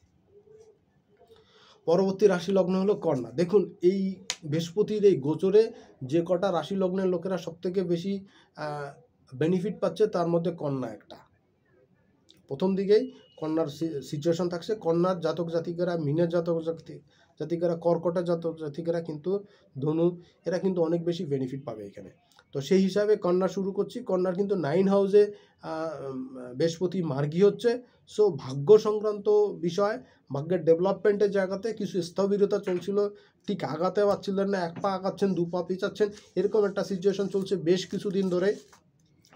পরবর্তী রাশি লগ্ন হলো কন্যা। দেখুন, এই বৃহস্পতির এই গোচরে যে কটা রাশি লগ্নের লোকেরা সবথেকে বেশি বেনিফিট পাচ্ছে তার মধ্যে কন্যা একটা। প্রথম দিকেই কন্যার সিচুয়েশন থাকছে। কন্যার জাতক জাতিকেরা, মিনের জাতক জাতিকেরা, কর্কটের জাতক জাতিকেরা কিন্তু ধনু, এরা কিন্তু অনেক বেশি বেনিফিট পাবে এখানে। তো সেই হিসাবে কন্যা শুরু করছি। কন্যার কিন্তু 9 হাউসে বৃহস্পতি মার্গী হচ্ছে। সো ভাগ্য সংক্রান্ত বিষয়, ভাগ্যের ডেভেলপমেন্টের জায়গাতে কিছু স্থবিরতা চলছিল, ঠিক আগাতে পারছিলেন না, এক পা আগাচ্ছেন, দু পা পিছাচ্ছেন, এরকম একটা সিচুয়েশন চলছে বেশ কিছুদিন ধরে।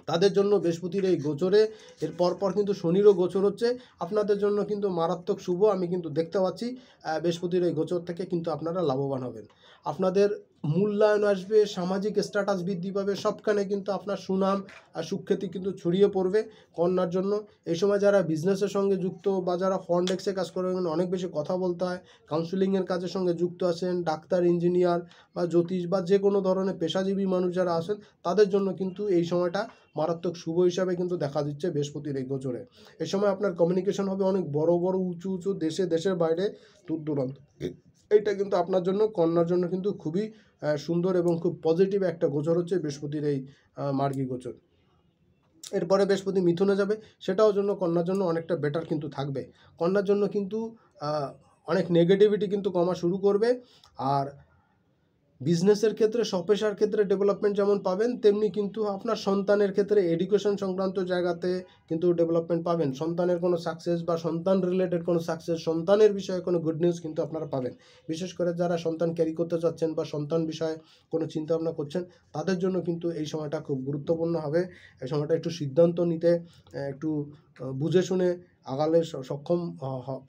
তাদের জন্য বৃহস্পতির এই গোচরে এর পরপর কিন্তু শনিরও গোচর হচ্ছে, আপনাদের জন্য কিন্তু মারাত্মক শুভ আমি কিন্তু দেখতে পাচ্ছি। বৃহস্পতির এই গোচর থেকে কিন্তু আপনারা লাভবান হবেন। আপনাদের মূল্যায়ন আসবে, সামাজিক স্ট্যাটাস বৃদ্ধি পাবে, সবখানে কিন্তু আপনার সুনাম আর সুখ্যাতি কিন্তু ছড়িয়ে পড়বে কন্যার জন্য। এই সময় যারা বিজনেসের সঙ্গে যুক্ত বা যারা ফন্ড ডেস্কে কাজ করে, অনেক বেশি কথা বলতে হয়, কাউন্সিলিংয়ের কাজের সঙ্গে যুক্ত আছেন, ডাক্তার, ইঞ্জিনিয়ার বা জ্যোতিষ বা যে কোনো ধরনের পেশাজীবী মানুষ যারা আছেন তাদের জন্য কিন্তু এই সময়টা মারাত্মক শুভ হিসাবে কিন্তু দেখা দিচ্ছে বৃহস্পতির এই গোচরে। এই সময় আপনার কমিউনিকেশন হবে অনেক বড় বড়, উঁচু উঁচু, দেশের বাইরে, দূর দূরান্ত। এইটা কিন্তু আপনার জন্য, কন্যার জন্য কিন্তু খুবই সুন্দর এবং খুব পজিটিভ একটা গোচর হচ্ছে বৃহস্পতির এই মার্গী গোচর। এরপরে বৃহস্পতি মিথুনে যাবে, সেটাও জন্য কন্যার জন্য অনেকটা বেটার কিন্তু থাকবে। কন্যার জন্য কিন্তু অনেক নেগেটিভিটি কিন্তু কমা শুরু করবে। আর বিজনেসের ক্ষেত্রে, স্বপেশার ক্ষেত্রে ডেভেলপমেন্ট যেমন পাবেন, তেমনি কিন্তু আপনার সন্তানের ক্ষেত্রে এডুকেশন সংক্রান্ত জায়গাতে কিন্তু ডেভেলপমেন্ট পাবেন। সন্তানের কোনো সাকসেস বা সন্তান রিলেটেড কোনো সাকসেস, সন্তানের বিষয়ে কোনো গুড নিউজ কিন্তু আপনারা পাবেন। বিশেষ করে যারা সন্তান ক্যারি করতে চাচ্ছেন বা সন্তান বিষয়ে কোনো চিন্তাভাবনা করছেন তাদের জন্য কিন্তু এই সময়টা খুব গুরুত্বপূর্ণ হবে। এই সময়টা একটু সিদ্ধান্ত নিতে, একটু বুঝে শুনে আগালে সক্ষম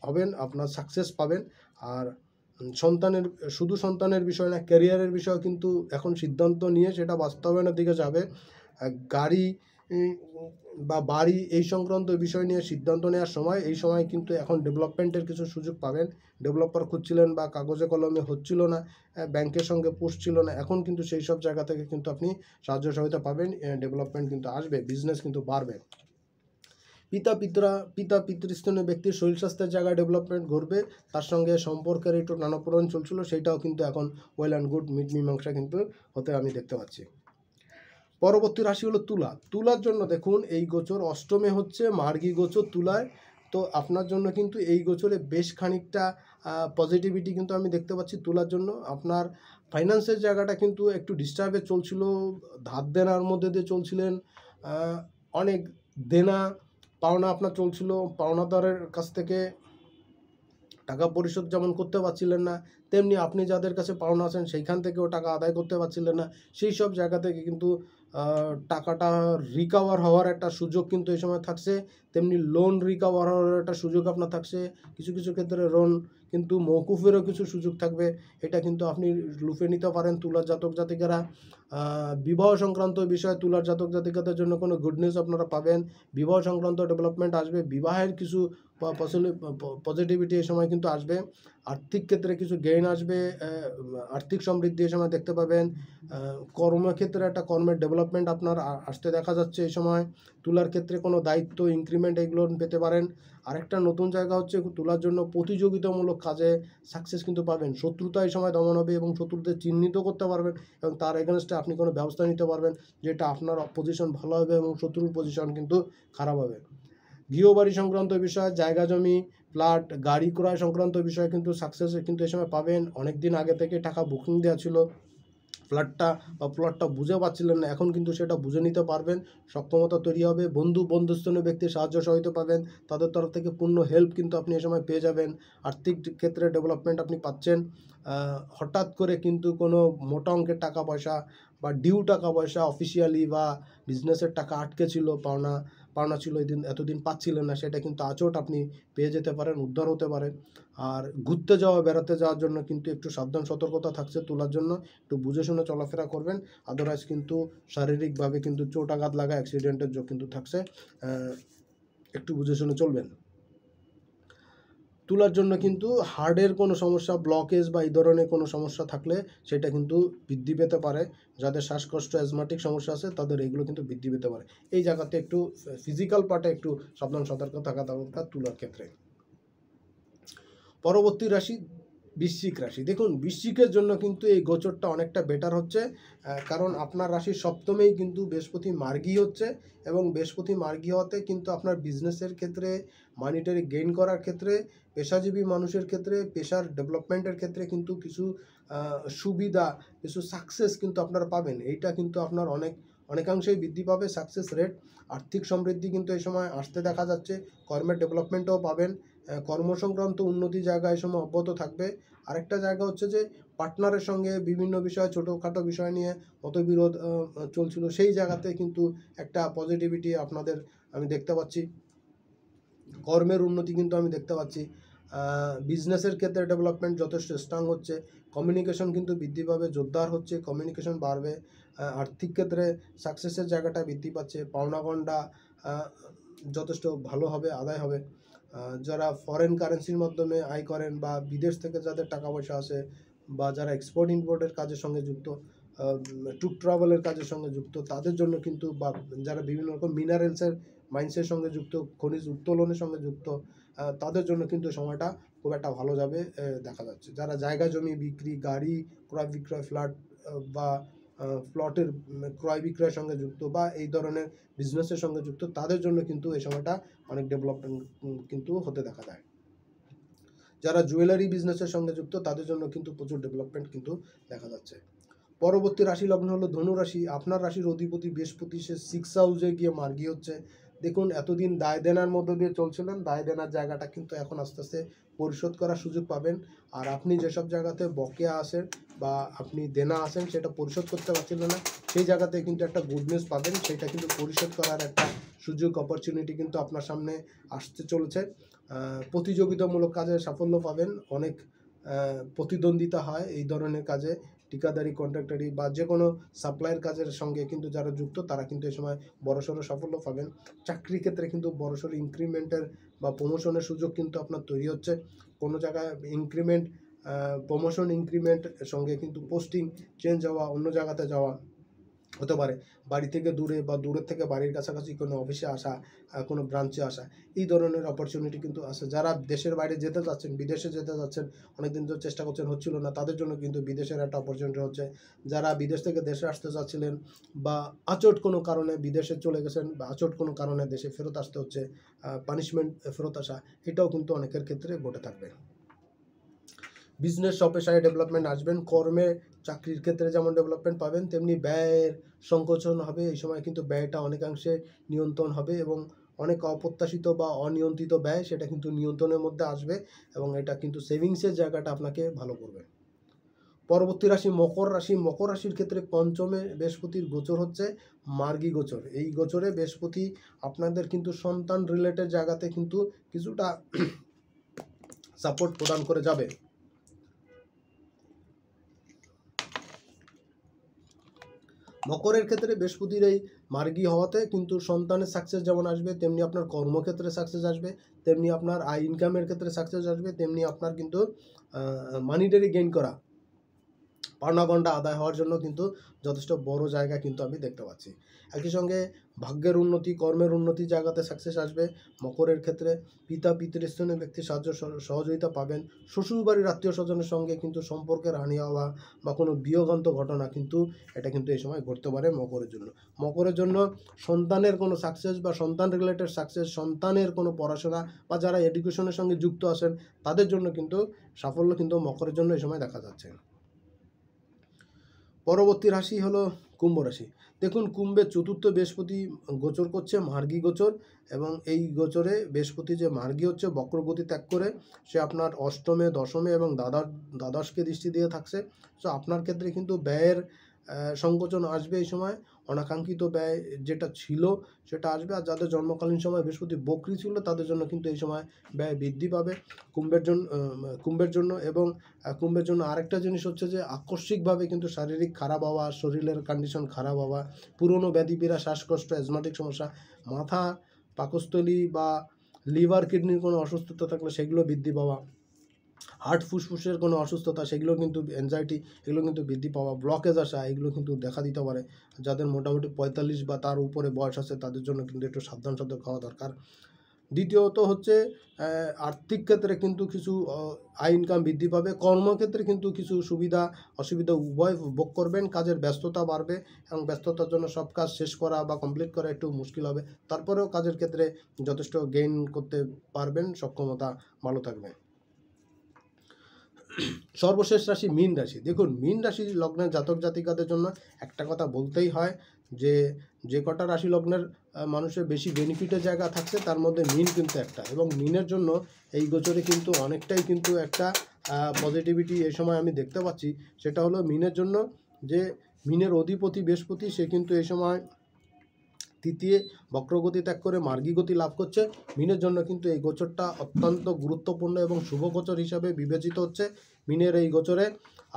হবেন, আপনার সাকসেস পাবেন। আর শুধু সন্তানের বিষয় না, ক্যারিয়ারের বিষয় কিন্তু এখন সিদ্ধান্ত নিয়ে সেটা বাস্তবায়নের দিকে যাবে। গাড়ি বা বাড়ি এই সংক্রান্ত বিষয় নিয়ে সিদ্ধান্ত নেওয়ার সময়, এই সময় কিন্তু এখন ডেভেলপমেন্টের কিছু সুযোগ পাবেন। ডেভেলপার খুঁজছিলেন বা কাগজে কলমে হচ্ছিল না, ব্যাংকের সঙ্গে পুষছিল না, এখন কিন্তু সেই সব জায়গা থেকে কিন্তু আপনি সাহায্য সহায়তা পাবেন, ডেভেলপমেন্ট কিন্তু আসবে, বিজনেস কিন্তু বাড়বে। পিতা পিতৃস্থানীয় ব্যক্তির শরীর স্বাস্থ্যের জায়গায় ডেভেলপমেন্ট ঘটবে, তার সঙ্গে সম্পর্কের একটু নানাপোড়েন চলছিল, সেইটাও কিন্তু এখন ওয়েল অ্যান্ড গুড মীমাংসা কিন্তু হতে আমি দেখতে পাচ্ছি। পরবর্তী রাশি হলো তুলা। তুলার জন্য দেখুন এই গোচর অষ্টমে হচ্ছে মার্গী গোচর তুলায়, তো আপনার জন্য কিন্তু এই গোচরে বেশ খানিকটা পজিটিভিটি কিন্তু আমি দেখতে পাচ্ছি তুলার জন্য। আপনার ফাইন্যান্সের জায়গাটা কিন্তু একটু ডিস্টার্বে চলছিল, ধার দেনার মধ্যে দিয়ে চলছিলেন, অনেক দেনা পাওনা আপনার চলছিল, পাওনাদারের কাছ থেকে টাকা পরিশোধ যেমন করতে পারছিলেন না, তেমনি আপনি যাদের কাছে পাওনা আছেন সেইখান থেকেও টাকা আদায় করতে পারছিলেন না, সেই সব জায়গা থেকে কিন্তু টাকাটা রিকভার হওয়ার একটা সুযোগ কিন্তু এই সময় থাকছে। তেমনি লোন রিকভার হওয়ার একটা সুযোগ আপনার থাকছে, কিছু কিছু ক্ষেত্রে লোন কিন্তু মওকুফেরও কিছু সুযোগ থাকবে, এটা কিন্তু আপনি লুফে নিতে পারেন তুলার জাতক জাতিকারা। বিবাহ সংক্রান্ত বিষয়ে তুলার জাতক জাতিকাদের জন্য কোনো গুড নিউজ আপনারা পাবেন, বিবাহ সংক্রান্ত ডেভেলপমেন্ট আসবে, বিবাহের কিছু পজিটিভিটি এই সময় কিন্তু আসবে, আর্থিক ক্ষেত্রে কিছু গেইন আসবে, আর্থিক সমৃদ্ধি এই সময় দেখতে পাবেন, কর্মক্ষেত্রে একটা কর্মের ডেভেলপমেন্ট আপনার আসতে দেখা যাচ্ছে এই সময়। তুলার ক্ষেত্রে কোনো দায়িত্ব ইনক্রিমেন্ট এগুলো পেতে পারেন। আরেকটা নতুন জায়গা হচ্ছে তুলার জন্য প্রতিযোগিতামূলক কাজে সাকসেস কিন্তু পাবেন, শত্রুতা এই সময় দমন হবে এবং শত্রুদের চিহ্নিত করতে পারবেন এবং তার এগেনস্টে আপনি কোনো ব্যবস্থা নিতে পারবেন যেটা আপনার পজিশন ভালো হবে এবং শত্রুর পজিশন কিন্তু খারাপ হবে। গৃহবাড়ি সংক্রান্ত বিষয়, জায়গা জমি ফ্ল্যাট গাড়ি ক্রয় সংক্রান্ত বিষয়ে কিন্তু সাকসেস কিন্তু এই সময় পাবেন। অনেক দিন আগে থেকে টাকা বুকিং দেওয়া ছিল, ফ্ল্যাটটা বা প্লটটা বুঝে পাচ্ছিলেন না, এখন কিন্তু সেটা বুঝে নিতে পারবেন, সক্ষমতা তৈরি হবে। বন্ধুস্থানীয় ব্যক্তির সাহায্য সহায়তা পাবেন, তাদের তরফ থেকে পূর্ণ হেল্প কিন্তু আপনি এই সময় পেয়ে যাবেন। আর্থিক ক্ষেত্রে ডেভেলপমেন্ট আপনি পাচ্ছেন। হঠাৎ করে কিন্তু কোনো মোটা অঙ্কের টাকা পয়সা বা ডিউ টাকা পয়সা অফিসিয়ালি বা বিজনেসের টাকা আটকে ছিল, পাওনা ছিল এতদিন পাচ্ছিলেন না, সেটা কিন্তু আচট আপনি পেয়ে যেতে পারেন, উদ্ধার হতে পারে। আর ঘুরতে যাওয়া বেড়াতে যাওয়ার জন্য কিন্তু একটু সাবধান সতর্কতা থাকছে তোলার জন্য, একটু বুঝে শুনে চলাফেরা করবেন, আদারওয়াইজ কিন্তু শারীরিকভাবে কিন্তু চোট আঘাত লাগা অ্যাক্সিডেন্টের যোগ কিন্তু থাকছে, একটু বুঝে শুনে চলবেন। তুলার জন্য কিন্তু হার্টের কোনো সমস্যা, ব্লকেজ বা এই ধরনের কোনো সমস্যা থাকলে সেটা কিন্তু বৃদ্ধি পেতে পারে, যাদের শ্বাসকষ্ট অ্যাজমাটিক সমস্যা আছে তাদের এগুলো কিন্তু বৃদ্ধি পেতে পারে। এই জায়গাতে একটু ফিজিক্যাল পার্টে একটু সাবধান সতর্ক থাকা দরকার তুলার ক্ষেত্রে। পরবর্তী রাশি বৃশ্চিক রাশি। দেখুন বৃশ্চিকের জন্য কিন্তু এই গোচরটা অনেকটা বেটার হচ্ছে, কারণ আপনার রাশির সপ্তমেই কিন্তু বৃহস্পতি মার্গী হচ্ছে এবং বৃহস্পতি মার্গী হওয়াতে কিন্তু আপনার বিজনেসের ক্ষেত্রে, মানিটারি গেইন করার ক্ষেত্রে, পেশাজীবী মানুষের ক্ষেত্রে, পেশার ডেভেলপমেন্টের ক্ষেত্রে কিন্তু কিছু সুবিধা, কিছু সাকসেস কিন্তু আপনারা পাবেন। এইটা কিন্তু আপনার অনেকাংশেই বৃদ্ধি পাবে সাকসেস রেট। আর্থিক সমৃদ্ধি কিন্তু এই সময় আসতে দেখা যাচ্ছে, কর্মের ডেভেলপমেন্টও পাবেন, কর্মসংক্রান্ত উন্নতি জায়গা এই সময় অব্যাহত থাকবে। আরেকটা জায়গা হচ্ছে যে পার্টনারের সঙ্গে বিভিন্ন বিষয়, ছোটোখাটো বিষয় নিয়ে মতবিরোধ চলছিল, সেই জায়গাতে কিন্তু একটা পজিটিভিটি আপনাদের আমি দেখতে পাচ্ছি, কর্মের উন্নতি কিন্তু আমি দেখতে পাচ্ছি। বিজনেসের ক্ষেত্রে ডেভেলপমেন্ট যথেষ্ট স্ট্রং হচ্ছে, কমিউনিকেশন কিন্তু বৃদ্ধি পাবে, জোরদার হচ্ছে, কমিউনিকেশন বাড়বে, আর্থিক ক্ষেত্রে সাকসেসের জায়গাটা বৃদ্ধি পাচ্ছে, পাওনাগণ্ডা যথেষ্ট ভালো হবে, আদায় হবে। যারা ফরেন কারেন্সির মাধ্যমে আয় করেন বা বিদেশ থেকে যাদের টাকা পয়সা আসে বা যারা এক্সপোর্ট ইম্পোর্টের কাজের সঙ্গে যুক্ত, ট্যুর ট্রাভেলের কাজের সঙ্গে যুক্ত, তাদের জন্য কিন্তু, বা যারা বিভিন্ন রকম মিনারেলসের মাইন্সের সঙ্গে যুক্ত, খনিজ উত্তোলনের সঙ্গে যুক্ত, তাদের জন্য কিন্তু সময়টা খুব একটা ভালো যাবে দেখা যাচ্ছে। যারা জায়গা জমি বিক্রি, গাড়ি ক্রয় বিক্রয়, ফ্ল্যাট বা প্লটের ক্রয় বিক্রয়ের সঙ্গে যুক্ত বা এই ধরনের বিজনেসের সঙ্গে যুক্ত, তাদের জন্য কিন্তু এই সময়টা অনেক ডেভেলপমেন্ট কিন্তু হতে দেখা যায়। যারা জুয়েলারি বিজনেসের সঙ্গে যুক্ত, তাদের জন্য কিন্তু প্রচুর ডেভেলপমেন্ট কিন্তু দেখা যাচ্ছে। পরবর্তী রাশি লগ্ন হলো ধনু রাশি। আপনার রাশির অধিপতি বৃহস্পতি সে 6 হাউসে গিয়ে মার্গী হচ্ছে। দেখুন এতদিন দায় দেনার মধ্য দিয়ে চলছিলেন, দায় দেনার জায়গাটা কিন্তু এখন আস্তে আস্তে পরিশোধ করার সুযোগ পাবেন। আর আপনি যেসব জায়গাতে বকেয়া আসেন বা আপনি দেনা আসেন সেটা পরিশোধ করতে পারছিলেন না, সেই জায়গাতে কিন্তু একটা গুড নিউজ পাবেন, সেটা কিন্তু পরিশোধ করার একটা সুযোগ, অপরচুনিটি কিন্তু আপনার সামনে আসতে চলেছে। প্রতিযোগিতামূলক কাজে সাফল্য পাবেন, অনেক প্রতিদ্বন্দ্বিতা হয় এই ধরনের কাজে, ঠিকাদারি, কন্ট্রাক্টারি বা যে কোনো সাপ্লাইয়ের কাজের সঙ্গে কিন্তু যারা যুক্ত তারা কিন্তু এই সময় বড়সড় সাফল্য পাবেন। চাকরি ক্ষেত্রে কিন্তু বড়সড় ইনক্রিমেন্টের বা প্রমোশনের সুযোগ কিন্তু আপনার তৈরি হচ্ছে। কোনো জায়গায় ইনক্রিমেন্ট, প্রমোশন ইনক্রিমেন্ট সঙ্গে কিন্তু পোস্টিং চেঞ্জ হওয়া, অন্য জায়গাতে যাওয়া, হতে পারে, বাড়ি থেকে দূরে বা দূরের থেকে বাড়ির কাছাকাছি কোনো অফিসে আসা, কোনো ব্রাঞ্চে আসা, এই ধরনের অপরচুনিটি কিন্তু আছে। যারা দেশের বাইরে যেতে চাচ্ছেন, বিদেশে যেতে চাচ্ছেন, অনেকদিন ধরে চেষ্টা করছেন, হচ্ছিল না, তাদের জন্য কিন্তু বিদেশের একটা অপরচুনিটি হচ্ছে। যারা বিদেশ থেকে দেশে আসতে চাচ্ছিলেন বা আচট কোনো কারণে বিদেশে চলে গেছেন বা আচট কোনো কারণে দেশে ফেরত আসতে হচ্ছে, পানিশমেন্ট ফেরত আসা, এটাও কিন্তু অনেকের ক্ষেত্রে ঘটে থাকবে। বিজনেস পেশায় ডেভেলপমেন্ট আসবেন, কর্মে চাকরির ক্ষেত্রে যেমন ডেভেলপমেন্ট পাবেন, তেমনি ব্যয়ের সংকোচন হবে। এই সময় কিন্তু ব্যয়টা অনেকাংশে নিয়ন্ত্রণ হবে এবং অনেক অপ্রত্যাশিত বা অনিয়ন্ত্রিত ব্যয় সেটা কিন্তু নিয়ন্ত্রণের মধ্যে আসবে এবং এটা কিন্তু সেভিংসের জায়গাটা আপনাকে ভালো করবে। পরবর্তী রাশি মকর রাশি। মকর রাশির ক্ষেত্রে পঞ্চমে বৃহস্পতির গোচর হচ্ছে মার্গী গোচর। এই গোচরে বৃহস্পতি আপনাদের কিন্তু সন্তান রিলেটেড জায়গাতে কিন্তু কিছুটা সাপোর্ট প্রদান করে যাবে। মকরের ক্ষেত্রে বৃহস্পতির এই মার্গী হওয়াতে কিন্তু সন্তানের সাকসেস যেমন আসবে, তেমনি আপনার কর্মক্ষেত্রে সাকসেস আসবে, তেমনি আপনার আয় ইনকামের ক্ষেত্রে সাকসেস আসবে, তেমনি আপনার কিন্তু মানিটারি গেইন করা, পাওনা আদায় হওয়ার জন্য কিন্তু যথেষ্ট বড় জায়গা কিন্তু আমি দেখতে পাচ্ছি। একই সঙ্গে ভাগ্যের উন্নতি, কর্মের উন্নতি জায়গাতে সাকসেস আসবে। মকরের ক্ষেত্রে পিতা পিতৃস্থানীয় ব্যক্তির সাহায্য সহযোগিতা পাবেন। শ্বশুরবাড়ির আত্মীয় স্বজনের সঙ্গে কিন্তু সম্পর্কের হানি হওয়া বা কোনো বিয়োগান্ত ঘটনা কিন্তু এটা কিন্তু এই সময় ঘটতে পারে মকরের জন্য। মকরের জন্য সন্তানের কোনো সাকসেস বা সন্তান রিলেটেড সাকসেস, সন্তানের কোনো পড়াশোনা বা যারা এডুকেশনের সঙ্গে যুক্ত আছেন তাদের জন্য কিন্তু সাফল্য কিন্তু মকরের জন্য এই সময় দেখা যাচ্ছে। পরবর্তী রাশি হলো কুম্ভ রাশি। দেখুন, কুম্ভের চতুর্থ বৃহস্পতি গোচর করছে মার্গী গোচর এবং এই গোচরে বৃহস্পতি যে মার্গী হচ্ছে বক্রগতি ত্যাগ করে সে আপনার অষ্টমে, দশমে এবং দ্বাদশকে দৃষ্টি দিয়ে থাকছে। সো আপনার ক্ষেত্রে কিন্তু ব্যয়ের সংকোচন আসবে এই সময়। অনাকাঙ্ক্ষিত ব্যয় যেটা ছিল সেটা আসবে। আর যাদের জন্মকালীন সময় বৃহস্পতি বক্রী ছিল তাদের জন্য কিন্তু এই সময় ব্যয় বৃদ্ধি পাবে কুম্ভের জন্য। এবং কুম্ভের জন্য আরেকটা জিনিস হচ্ছে যে আকস্মিকভাবে কিন্তু শারীরিক খারাপ হওয়া, শরীরের কন্ডিশন খারাপ হওয়া, পুরনো ব্যাধিপীড়া, শ্বাসকষ্ট, অ্যাজমাটিক সমস্যা, মাথা, পাকস্থলী বা লিভার কিডনির কোনো অসুস্থতা থাকলে সেগুলো বৃদ্ধি পাওয়া, হার্ট ফুসফুসের কোনো অসুস্থতা সেগুলো কিন্তু, অ্যাংজাইটি, এগুলো কিন্তু বৃদ্ধি পাওয়া, ব্লকেজ আসা, এগুলো কিন্তু দেখা দিতে পারে। যাদের মোটামুটি 45 বা তার উপরে বয়স আছে তাদের জন্য কিন্তু একটু সাবধান হওয়া দরকার। দ্বিতীয়ত হচ্ছে আর্থিক ক্ষেত্রে কিন্তু কিছু আয় ইনকাম বৃদ্ধি পাবে। কর্মক্ষেত্রে কিন্তু কিছু সুবিধা অসুবিধা উভয় ভোগ করবেন। কাজের ব্যস্ততা বাড়বে এবং ব্যস্ততার জন্য সব কাজ শেষ করা বা কমপ্লিট করা একটু মুশকিল হবে। তারপরেও কাজের ক্ষেত্রে যথেষ্ট গেইন করতে পারবেন, সক্ষমতা ভালো থাকবে। সর্বশেষ রাশি মীন রাশি। দেখুন, মীন রাশি লগ্নের জাতক জাতিকাদের জন্য একটা কথা বলতেই হয় যে যে কটা রাশি লগ্নের মানুষের বেশি বেনিফিটের জায়গা থাকছে তার মধ্যে মীন কিন্তু একটা। এবং মীনের জন্য এই গোচরে কিন্তু অনেকটাই কিন্তু একটা পজিটিভিটি এই সময় আমি দেখতে পাচ্ছি। সেটা হলো মীনের জন্য যে মীনের অধিপতি বৃহস্পতি সে কিন্তু এই সময় তৃতীয় বক্রগতি ত্যাগ করে মার্গী গতি লাভ করছে। মীনের জন্য কিন্তু এই গোচরটা অত্যন্ত গুরুত্বপূর্ণ এবং শুভ গোচর হিসাবে বিবেচিত হচ্ছে। মীনের এই গোচরে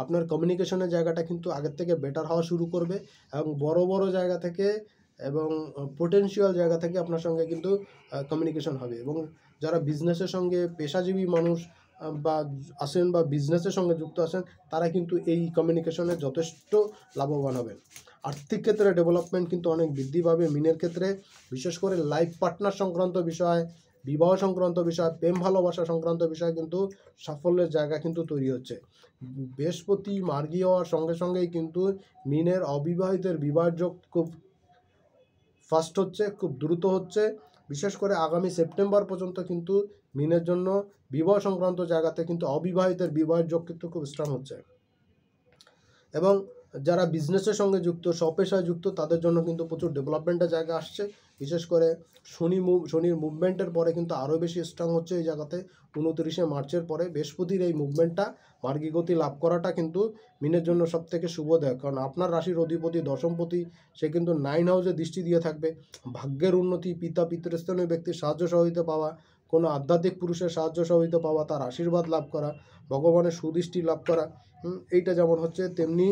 আপনার কমিউনিকেশনের জায়গাটা কিন্তু আগের থেকে বেটার হওয়া শুরু করবে এবং বড় বড় জায়গা থেকে এবং পোটেনশিয়াল জায়গা থেকে আপনার সঙ্গে কিন্তু কমিউনিকেশন হবে। এবং যারা বিজনেসের সঙ্গে পেশাজীবী মানুষ বা আসেন বা বিজনেসের সঙ্গে যুক্ত আছেন তারা কিন্তু এই কমিউনিকেশনে যথেষ্ট লাভবান হবেন। আর্থিক ক্ষেত্রে ডেভেলপমেন্ট কিন্তু অনেক বৃদ্ধি পাবে মীনের ক্ষেত্রে। বিশেষ করে লাইফ পার্টনার সংক্রান্ত বিষয়, বিবাহ সংক্রান্ত বিষয়, প্রেম ভালোবাসা সংক্রান্ত বিষয় কিন্তু সাফল্যের জায়গা কিন্তু তৈরি হচ্ছে। বৃহস্পতি মার্গী হওয়ার সঙ্গে সঙ্গেই কিন্তু মীনের অবিবাহিতের বিবাহের যোগ খুব ফাস্ট হচ্ছে, খুব দ্রুত হচ্ছে। বিশেষ করে আগামী সেপ্টেম্বর পর্যন্ত কিন্তু মীনের জন্য বিবাহ সংক্রান্ত জায়গাতে কিন্তু অবিবাহিতের বিবাহের যোগ কিন্তু খুব স্ট্রং হচ্ছে। এবং যারা বিজনেসের সঙ্গে যুক্ত, স্বপেশায় যুক্ত তাদের জন্য কিন্তু প্রচুর ডেভেলপমেন্টের জায়গা আসছে। বিশেষ করে শনির মুভমেন্টের পরে কিন্তু আরও বেশি স্ট্রং হচ্ছে এই জায়গাতে। 29শে মার্চের পরে বৃহস্পতির এই মুভমেন্টটা, মার্গী গতি লাভ করাটা কিন্তু মিনের জন্য সবথেকে শুভদায়ক। কারণ আপনার রাশির অধিপতি দশমপতি সে কিন্তু 9 হাউসে দৃষ্টি দিয়ে থাকবে। ভাগ্যের উন্নতি, পিতা পিতৃস্থানীয় ব্যক্তির সাহায্য সহযোগিতা পাওয়া, কোনো আধ্যাত্মিক পুরুষের সাহায্য সহযোগিতা পাওয়া, তার আশীর্বাদ লাভ করা, ভগবানের সুদৃষ্টি লাভ করা, এইটা যেমন হচ্ছে তেমনি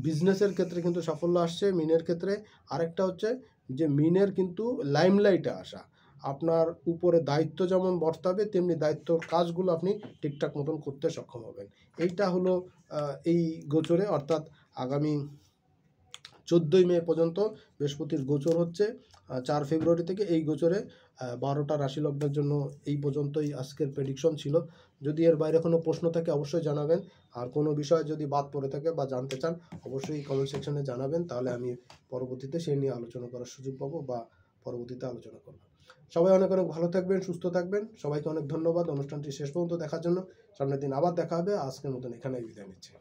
বিজনেসের ক্ষেত্রে কিন্তু সাফল্য আসছে মিনের ক্ষেত্রে। আরেকটা হচ্ছে যে মিনের কিন্তু লাইমলাইটে আসা, আপনার উপরে দায়িত্ব যেমন বর্তাবে তেমনি দায়িত্বর কাজগুলো আপনি ঠিকঠাক মতন করতে সক্ষম হবেন। এইটা হলো এই গোচরে, অর্থাৎ আগামী 14ই মে পর্যন্ত বৃহস্পতির গোচর হচ্ছে। 4 ফেব্রুয়ারি থেকে এই গোচরে 12টা রাশি লগ্নের জন্য এই পর্যন্তই আজকের প্রেডিকশন ছিল। যদি এর বাইরে কোনো প্রশ্ন থাকে অবশ্যই জানাবেন, আর কোনো বিষয় যদি বাদ পড়ে থাকে বা জানতে চান অবশ্যই কমেন্ট সেকশনে জানাবেন, তাহলে আমি পরবর্তীতে সেই নিয়ে আলোচনা করার সুযোগ পাবো বা পরবর্তীতে আলোচনা করব। সবাই অনেক অনেক ভালো থাকবেন, সুস্থ থাকবেন। সবাইকে অনেক ধন্যবাদ অনুষ্ঠানটি শেষ পর্যন্ত দেখার জন্য। সামনের দিন আবার দেখা হবে। আজকের মতন এখানেই বিদায় নিচ্ছি।